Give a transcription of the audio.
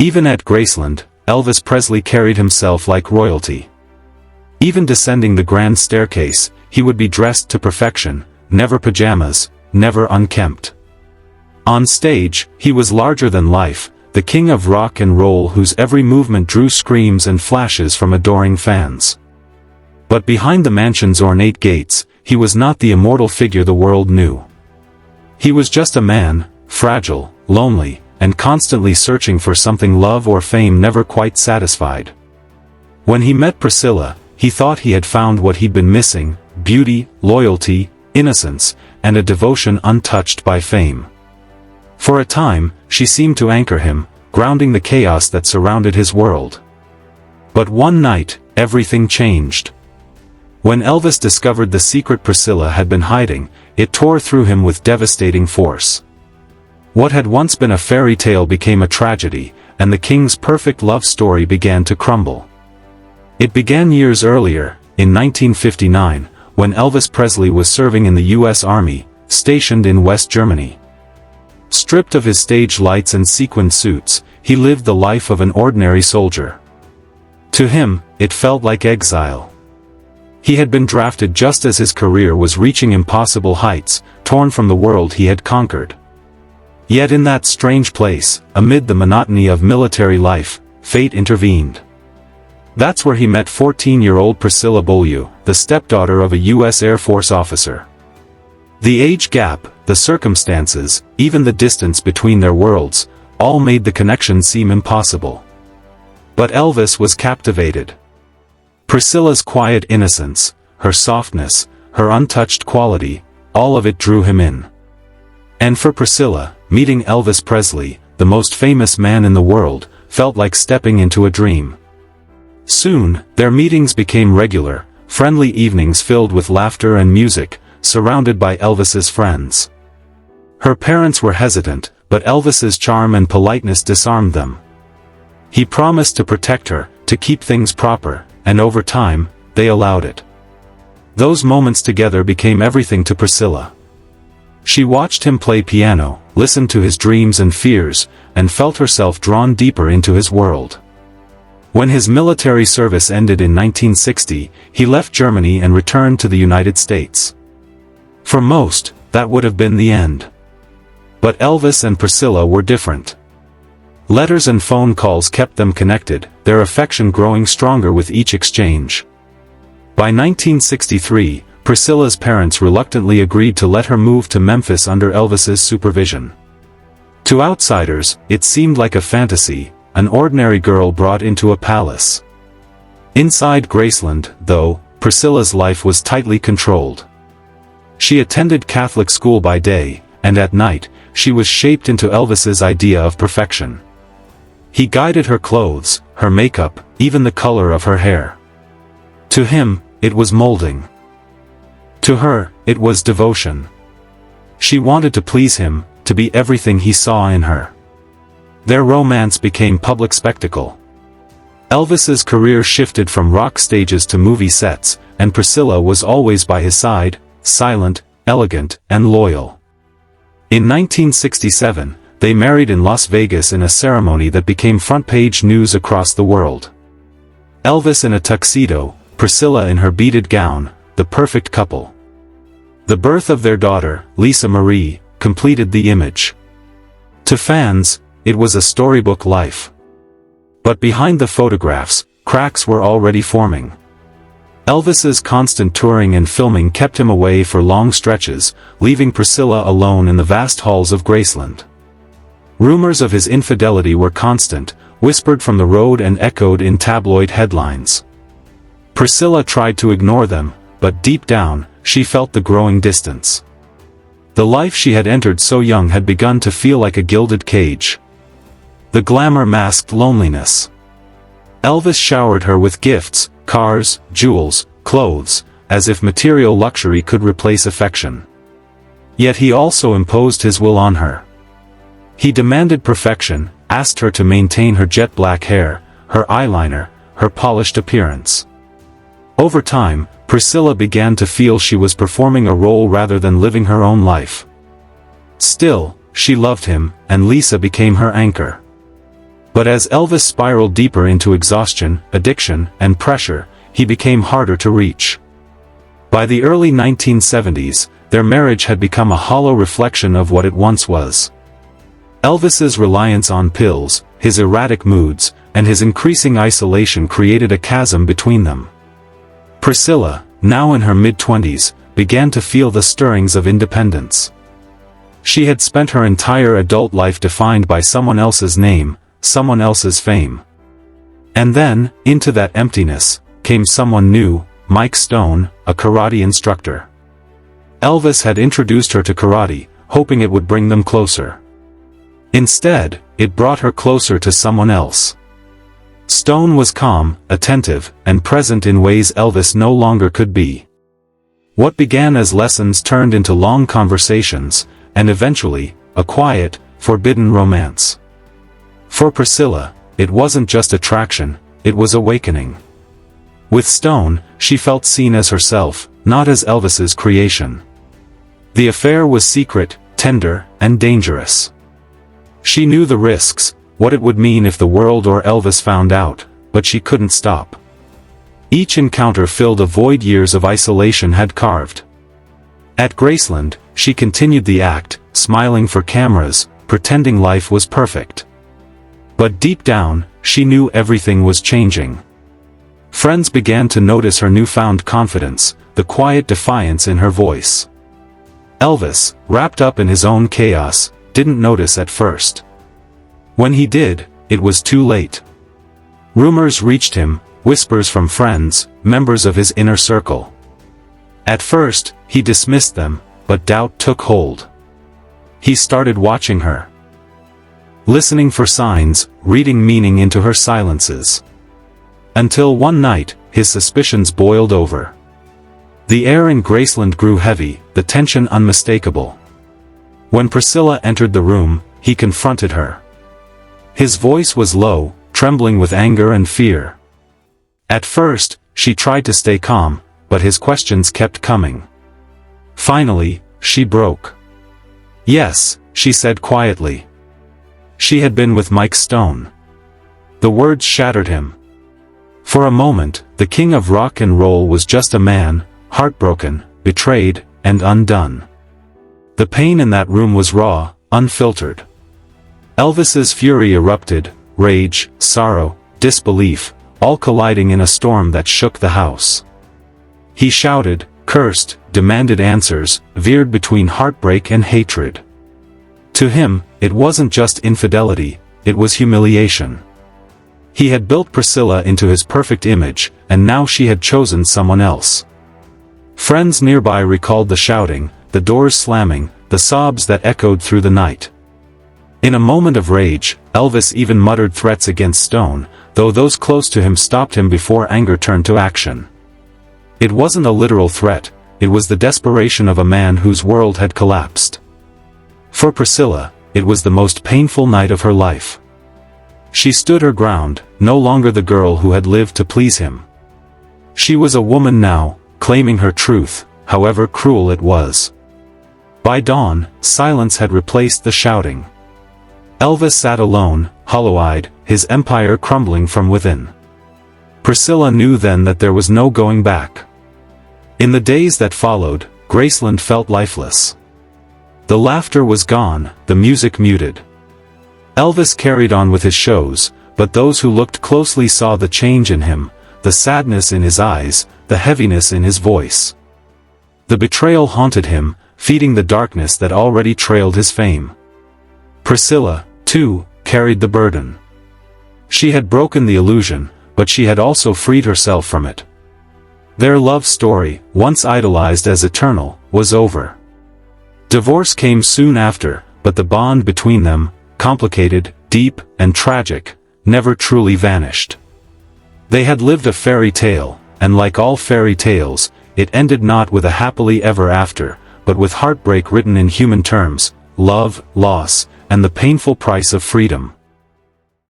Even at Graceland, Elvis Presley carried himself like royalty. Even descending the grand staircase, he would be dressed to perfection, never pajamas, never unkempt. On stage, he was larger than life, the king of rock and roll whose every movement drew screams and flashes from adoring fans. But behind the mansion's ornate gates, he was not the immortal figure the world knew. He was just a man, fragile, lonely, and constantly searching for something love or fame never quite satisfied. When he met Priscilla, he thought he had found what he'd been missing: beauty, loyalty, innocence, and a devotion untouched by fame. For a time, she seemed to anchor him, grounding the chaos that surrounded his world. But one night, everything changed. When Elvis discovered the secret Priscilla had been hiding, it tore through him with devastating force. What had once been a fairy tale became a tragedy, and the king's perfect love story began to crumble. It began years earlier, in 1959, when Elvis Presley was serving in the U.S. Army, stationed in West Germany. Stripped of his stage lights and sequined suits, he lived the life of an ordinary soldier. To him, it felt like exile. He had been drafted just as his career was reaching impossible heights, torn from the world he had conquered. Yet in that strange place, amid the monotony of military life, fate intervened. That's where he met 14-year-old Priscilla Beaulieu, the stepdaughter of a U.S. Air Force officer. The age gap, the circumstances, even the distance between their worlds, all made the connection seem impossible. But Elvis was captivated. Priscilla's quiet innocence, her softness, her untouched quality, all of it drew him in. And for Priscilla, meeting Elvis Presley, the most famous man in the world, felt like stepping into a dream. Soon, their meetings became regular, friendly evenings filled with laughter and music, surrounded by Elvis's friends. Her parents were hesitant, but Elvis's charm and politeness disarmed them. He promised to protect her, to keep things proper, and over time, they allowed it. Those moments together became everything to Priscilla. She watched him play piano, listened to his dreams and fears, and felt herself drawn deeper into his world. When his military service ended in 1960, he left Germany and returned to the United States. For most, that would have been the end. But Elvis and Priscilla were different. Letters and phone calls kept them connected, their affection growing stronger with each exchange. By 1963, Priscilla's parents reluctantly agreed to let her move to Memphis under Elvis's supervision. To outsiders, it seemed like a fantasy, an ordinary girl brought into a palace. Inside Graceland, though, Priscilla's life was tightly controlled. She attended Catholic school by day, and at night, she was shaped into Elvis's idea of perfection. He guided her clothes, her makeup, even the color of her hair. To him, it was molding. To her, it was devotion. She wanted to please him, to be everything he saw in her. Their romance became public spectacle. Elvis's career shifted from rock stages to movie sets, and Priscilla was always by his side, silent, elegant, and loyal. In 1967, they married in Las Vegas in a ceremony that became front-page news across the world. Elvis in a tuxedo, Priscilla in her beaded gown, the perfect couple. The birth of their daughter, Lisa Marie, completed the image. To fans, it was a storybook life. But behind the photographs, cracks were already forming. Elvis's constant touring and filming kept him away for long stretches, leaving Priscilla alone in the vast halls of Graceland. Rumors of his infidelity were constant, whispered from the road and echoed in tabloid headlines. Priscilla tried to ignore them, but deep down, she felt the growing distance. The life she had entered so young had begun to feel like a gilded cage. The glamour masked loneliness. Elvis showered her with gifts, cars, jewels, clothes, as if material luxury could replace affection. Yet he also imposed his will on her. He demanded perfection, asked her to maintain her jet black hair, her eyeliner, her polished appearance. Over time, Priscilla began to feel she was performing a role rather than living her own life. Still, she loved him, and Lisa became her anchor. But as Elvis spiraled deeper into exhaustion, addiction, and pressure, he became harder to reach. By the early 1970s, their marriage had become a hollow reflection of what it once was. Elvis's reliance on pills, his erratic moods, and his increasing isolation created a chasm between them. Priscilla, now in her mid-20s, began to feel the stirrings of independence. She had spent her entire adult life defined by someone else's name, someone else's fame. And then, into that emptiness, came someone new, Mike Stone, a karate instructor. Elvis had introduced her to karate, hoping it would bring them closer. Instead, it brought her closer to someone else. Stone was calm, attentive, and present in ways Elvis no longer could be. What began as lessons turned into long conversations, and eventually, a quiet, forbidden romance. For Priscilla, it wasn't just attraction, it was awakening. With Stone, she felt seen as herself, not as Elvis's creation. The affair was secret, tender, and dangerous. She knew the risks, what it would mean if the world or Elvis found out, but she couldn't stop. Each encounter filled a void years of isolation had carved. At Graceland, she continued the act, smiling for cameras, pretending life was perfect. But deep down, she knew everything was changing. Friends began to notice her newfound confidence, the quiet defiance in her voice. Elvis, wrapped up in his own chaos, didn't notice at first. When he did, it was too late. Rumors reached him, whispers from friends, members of his inner circle. At first, he dismissed them, but doubt took hold. He started watching her. Listening for signs, reading meaning into her silences. Until one night, his suspicions boiled over. The air in Graceland grew heavy, the tension unmistakable. When Priscilla entered the room, he confronted her. His voice was low, trembling with anger and fear. At first, she tried to stay calm, but his questions kept coming. Finally, she broke. "Yes," she said quietly. She had been with Mike Stone. The words shattered him. For a moment, the king of rock and roll was just a man, heartbroken, betrayed, and undone. The pain in that room was raw, unfiltered. Elvis's fury erupted, rage, sorrow, disbelief, all colliding in a storm that shook the house. He shouted, cursed, demanded answers, veered between heartbreak and hatred. To him, it wasn't just infidelity, it was humiliation. He had built Priscilla into his perfect image, and now she had chosen someone else. Friends nearby recalled the shouting, the doors slamming, the sobs that echoed through the night. In a moment of rage, Elvis even muttered threats against Stone, though those close to him stopped him before anger turned to action. It wasn't a literal threat, it was the desperation of a man whose world had collapsed. For Priscilla, it was the most painful night of her life. She stood her ground, no longer the girl who had lived to please him. She was a woman now, claiming her truth, however cruel it was. By dawn, silence had replaced the shouting. Elvis sat alone, hollow-eyed, his empire crumbling from within. Priscilla knew then that there was no going back. In the days that followed, Graceland felt lifeless. The laughter was gone, the music muted. Elvis carried on with his shows, but those who looked closely saw the change in him, the sadness in his eyes, the heaviness in his voice. The betrayal haunted him, feeding the darkness that already trailed his fame. Priscilla, too, carried the burden. She had broken the illusion, but she had also freed herself from it. Their love story, once idolized as eternal, was over. Divorce came soon after, but the bond between them, complicated, deep, and tragic, never truly vanished. They had lived a fairy tale, and like all fairy tales, it ended not with a happily ever after, but with heartbreak written in human terms, love, loss, and the painful price of freedom.